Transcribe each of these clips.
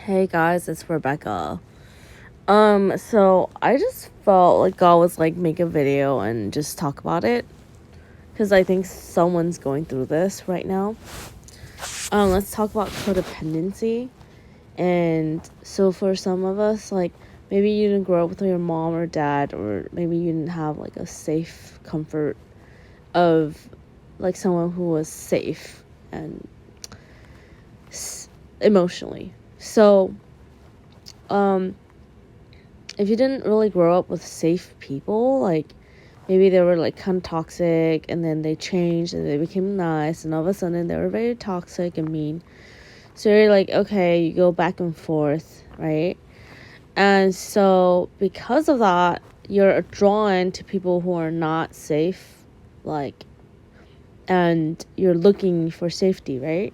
Hey guys, it's Rebecca. So I just felt like God was like make a video and just talk about it because I think someone's going through this right now. Let's talk about codependency. And so for some of us, like maybe you didn't grow up with your mom or dad, or maybe you didn't have like a safe comfort of like someone who was safe and emotionally. So, if you didn't really grow up with safe people, like maybe they were like kind of toxic and then they changed and they became nice and all of a sudden they were very toxic and mean. So you're like, okay, you go back and forth, right? And so because of that, you're drawn to people who are not safe, like, and you're looking for safety, right?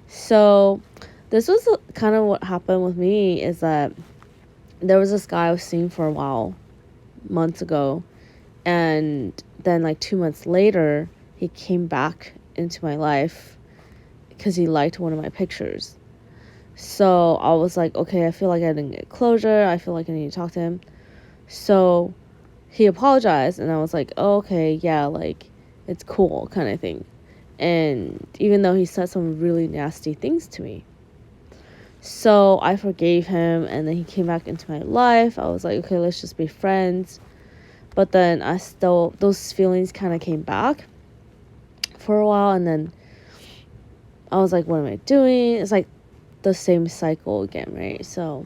So this was kind of what happened with me is that there was this guy I was seeing for a while, months ago, and then like 2 months later he came back into my life because he liked one of my pictures. So I was like, okay, I feel like I didn't get closure, I feel like I need to talk to him. So he apologized and I was like, oh, okay, yeah, like it's cool kind of thing. And even though he said some really nasty things to me, so I forgave him, and then he came back into my life. I was like, okay, let's just be friends. But then those feelings kind of came back for a while, and then I was like, what am I doing? It's like the same cycle again, right? So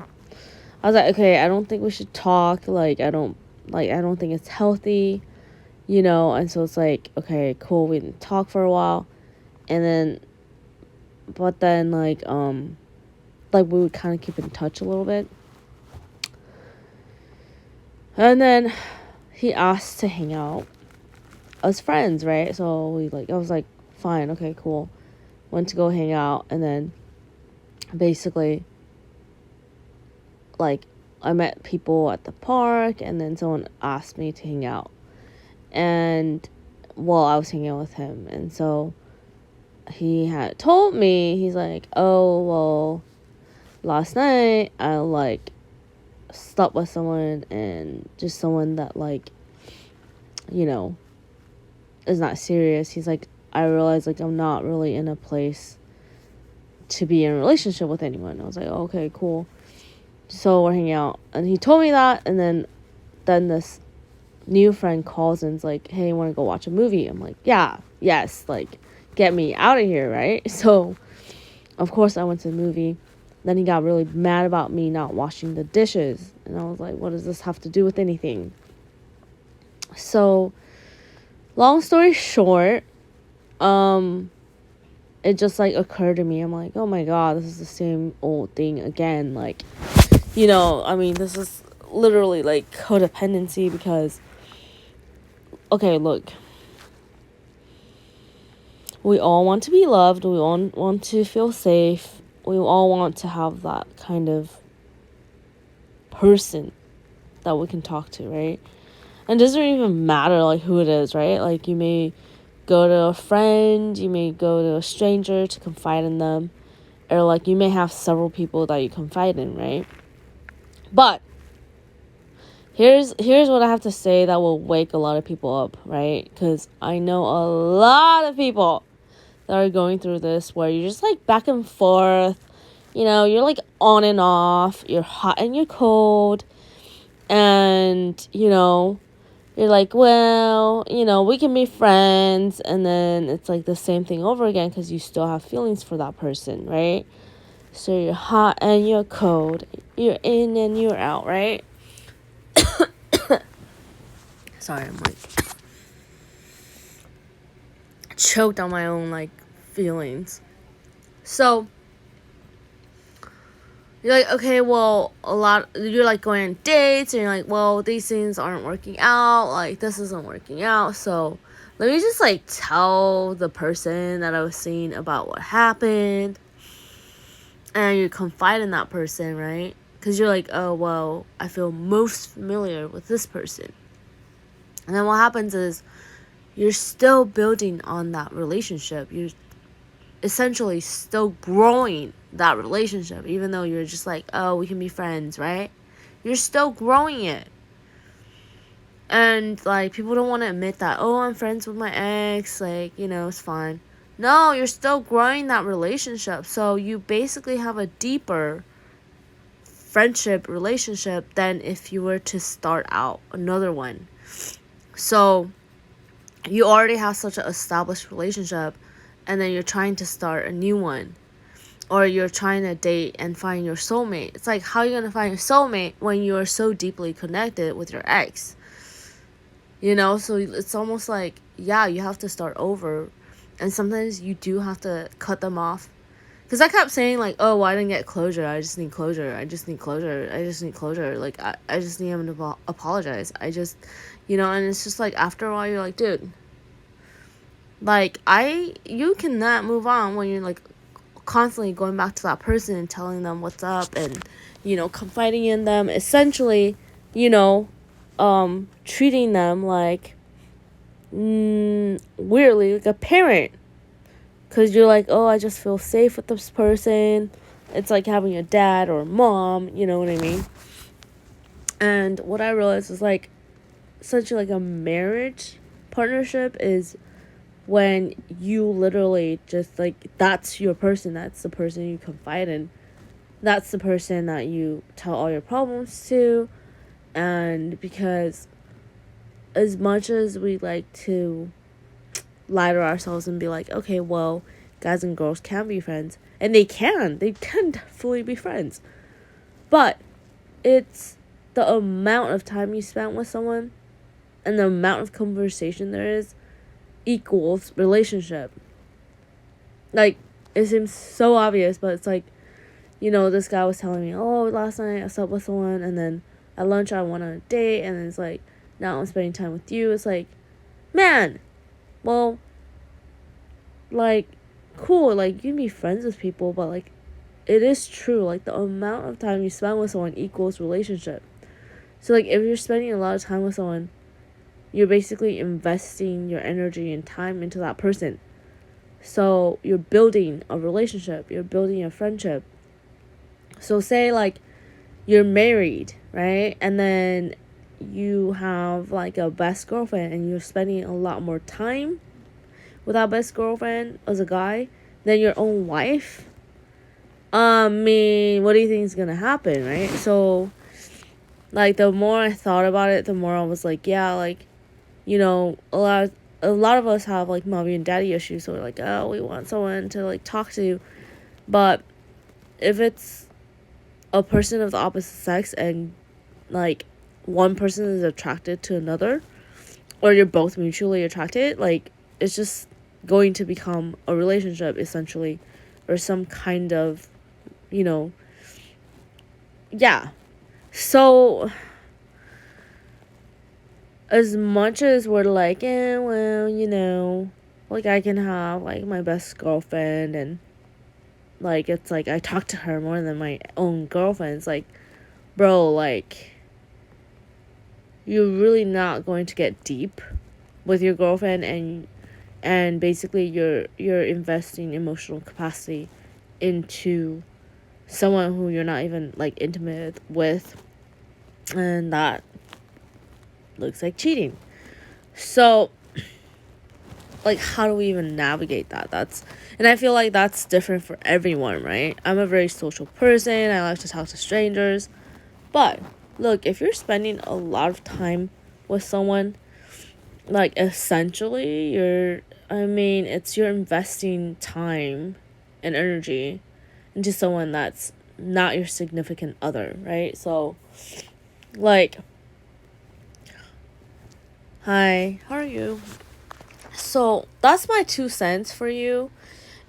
I was like, okay, I don't think we should talk. I don't think it's healthy, and so it's like, okay, cool, we didn't talk for a while. And then but then we would kind of keep in touch a little bit. And then he asked to hang out as friends, right? So I was like, fine, okay, cool. Went to go hang out, and then basically, like, I met people at the park, and then someone asked me to hang out. And, well, I was hanging out with him, and so he had told me, he's like, oh, well, last night I, like, slept with someone, and just someone that, like, is not serious. He's like, I realized, like, I'm not really in a place to be in a relationship with anyone. I was like, oh, okay, cool. So we're hanging out, and he told me that, and then this new friend calls and is like, hey, want to go watch a movie? I'm like, yeah, yes, like, get me out of here, right? So of course I went to the movie. Then he got really mad about me not washing the dishes, and I was like, what does this have to do with anything? So long story short, it just like occurred to me. I'm like, oh my god, this is the same old thing again. Like, I mean, this is literally like codependency because, okay, look, we all want to be loved, we all want to feel safe, we all want to have that kind of person that we can talk to, right? And it doesn't even matter like who it is, right? Like, you may go to a friend, you may go to a stranger to confide in them, or like you may have several people that you confide in, right? But here's what I have to say that will wake a lot of people up, right? Because I know a lot of people that are going through this where you're just like back and forth, you're like on and off, you're hot and you're cold, and you're like, well, we can be friends, and then it's like the same thing over again because you still have feelings for that person, right? So you're hot and you're cold, you're in and you're out, right? Sorry, I'm like choked on my own like feelings. So you're like, okay, well, you're like going on dates, and you're like, well, these things aren't working out, like this isn't working out, so let me just like tell the person that I was seeing about what happened. And you confide in that person, right? Because you're like, oh, well, I feel most familiar with this person. And then what happens is you're still building on that relationship. You're essentially still growing that relationship, even though you're just like, oh, we can be friends, right? You're still growing it. And like, people don't want to admit that, oh, I'm friends with my ex, like, you know, it's fine. No, you're still growing that relationship. So you basically have a deeper friendship relationship than if you were to start out another one. So you already have such an established relationship, and then you're trying to start a new one, or you're trying to date and find your soulmate. It's like, how are you going to find your soulmate when you're so deeply connected with your ex? You know, so it's almost like, yeah, you have to start over. And sometimes you do have to cut them off. Because I kept saying, like, oh, well, I didn't get closure. I just need closure. I just need closure. I just need closure. Like, I just need him to apologize. I just, you know, and it's just like, after a while, you're like, dude, like, you cannot move on when you're, like, constantly going back to that person and telling them what's up and, you know, confiding in them. Essentially, you know, treating them like, weirdly, like a parent. Because you're like, oh, I just feel safe with this person. It's like having a dad or a mom, you know what I mean? And what I realized is, like, essentially like a marriage partnership is when you literally just, like, that's your person. That's the person you confide in. That's the person that you tell all your problems to. And because as much as we like to lie to ourselves and be like, okay, well, guys and girls can be friends, and they can definitely be friends, but it's the amount of time you spent with someone and the amount of conversation there is equals relationship. Like, it seems so obvious, but it's like, you know, this guy was telling me, oh, last night I slept with someone, and then at lunch I went on a date, and then it's like, now I'm spending time with you. It's like, man, well, like, cool, like, you can be friends with people, but, like, it is true, like, the amount of time you spend with someone equals relationship. So, like, if you're spending a lot of time with someone, you're basically investing your energy and time into that person. So you're building a relationship, you're building a friendship. So say, like, you're married, right? And then you have, like, a best girlfriend, and you're spending a lot more time with that best girlfriend as a guy than your own wife. I mean, what do you think is gonna happen, right? So, like, the more I thought about it, the more I was like, yeah, like, you know, a lot of us have, like, mommy and daddy issues, so we're like, oh, we want someone to, like, talk to. But if it's a person of the opposite sex, and, like, one person is attracted to another, or you're both mutually attracted, like, it's just going to become a relationship, essentially, or some kind of, you know, yeah. So as much as we're like, well, you know, like, I can have, like, my best girlfriend, and, like, it's like I talk to her more than my own girlfriend. It's like, bro, like, you're really not going to get deep with your girlfriend, and basically you're investing emotional capacity into someone who you're not even, like, intimate with, and that looks like cheating. So, like, how do we even navigate that? And I feel like that's different for everyone, right? I'm a very social person. I like to talk to strangers. But look, if you're spending a lot of time with someone, like, essentially you're investing time and energy into someone that's not your significant other, right? So, like, hi, how are you? So that's my 2 cents for you.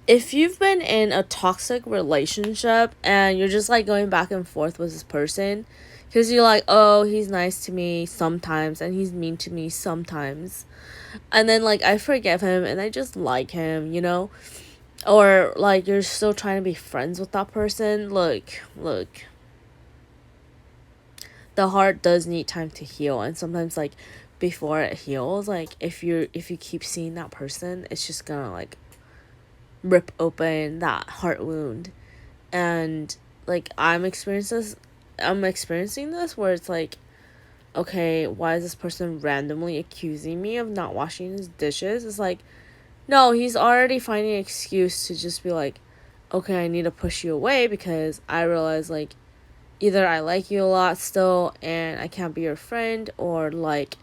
If you've been in a toxic relationship and you're just, like, going back and forth with this person because you're like, oh, he's nice to me sometimes and he's mean to me sometimes, and then, like, I forgive him and I just like him, you know, or, like, you're still trying to be friends with that person, look, the heart does need time to heal, and sometimes, like, before it heals, like, if you keep seeing that person, it's just gonna, like, rip open that heart wound, And like I'm experiencing this where it's like, okay, why is this person randomly accusing me of not washing his dishes? It's like, no, he's already finding an excuse to just be like, okay, I need to push you away because I realize like either I like you a lot still and I can't be your friend, or like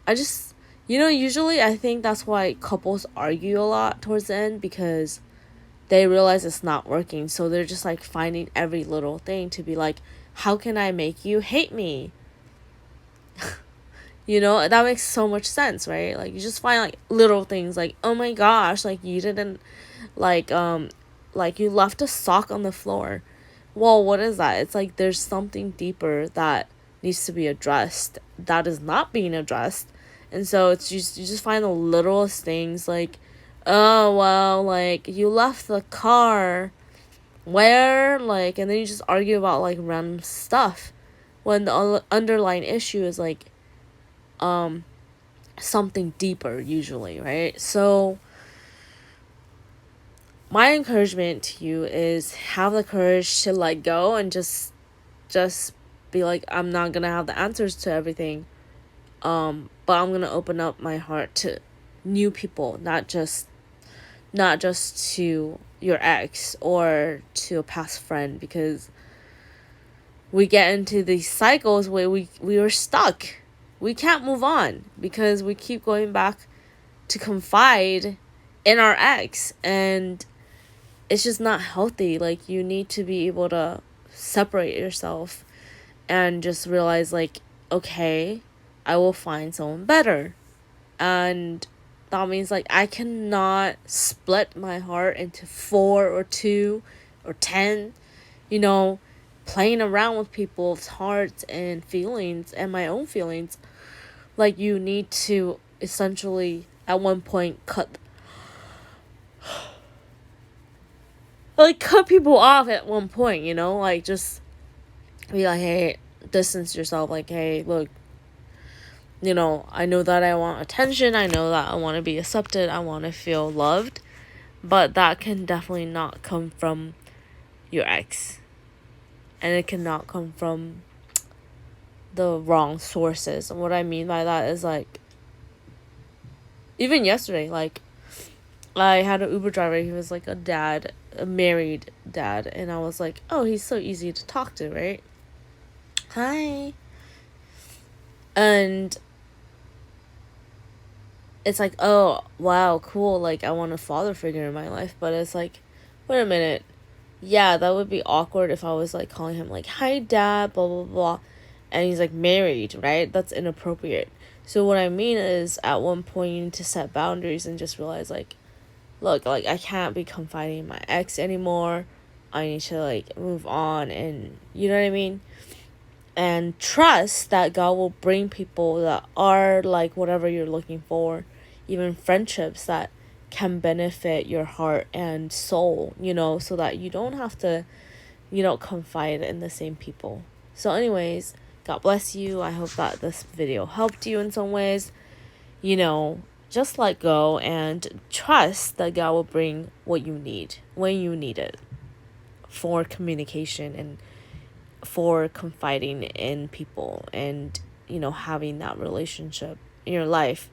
I just, usually I think that's why couples argue a lot towards the end, because they realize it's not working. So they're just like finding every little thing to be like, how can I make you hate me? That makes so much sense, right? Like you just find like little things like, oh my gosh, like you didn't like you left a sock on the floor. Well, what is that? It's like there's something deeper that needs to be addressed that is not being addressed. And so it's just, you just find the littlest things like, oh well, like you left the car where, like, and then you just argue about like random stuff when the underlying issue is like something deeper usually, right? So my encouragement to you is have the courage to let go and just be like, I'm not gonna have the answers to everything, but I'm gonna open up my heart to new people, not just to your ex or to a past friend, because we get into these cycles where we are stuck. We can't move on because we keep going back to confide in our ex, and it's just not healthy. Like you need to be able to separate yourself and just realize like, okay, I will find someone better. And that means like I cannot split my heart into 4 or 2 or 10, playing around with people's hearts and feelings and my own feelings. Like you need to essentially at one point cut people off at one point, like just be like, hey, distance yourself, like, hey, look, I know that I want attention, I know that I want to be accepted, I want to feel loved, but that can definitely not come from your ex, and it cannot come from the wrong sources. And what I mean by that is like, even yesterday, like I had an Uber driver, he was like a married dad, and I was like, oh, he's so easy to talk to, right? Hi. And it's like, oh wow, cool, like I want a father figure in my life. But it's like, wait a minute, yeah, that would be awkward if I was like calling him like, hi dad, blah blah blah, and he's like married, right? That's inappropriate. So what I mean is, at one point you need to set boundaries and just realize like, look, like I can't be confiding in my ex anymore, I need to like move on, and you know what I mean, and trust that God will bring people that are like whatever you're looking for, even friendships that can benefit your heart and soul, so that you don't have to, confide in the same people. So anyways, God bless you. I hope that this video helped you in some ways. Just let go and trust that God will bring what you need when you need it, for communication and for confiding in people, and having that relationship in your life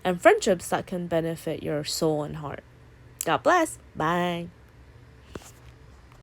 and friendships that can benefit your soul and heart. God bless. Bye.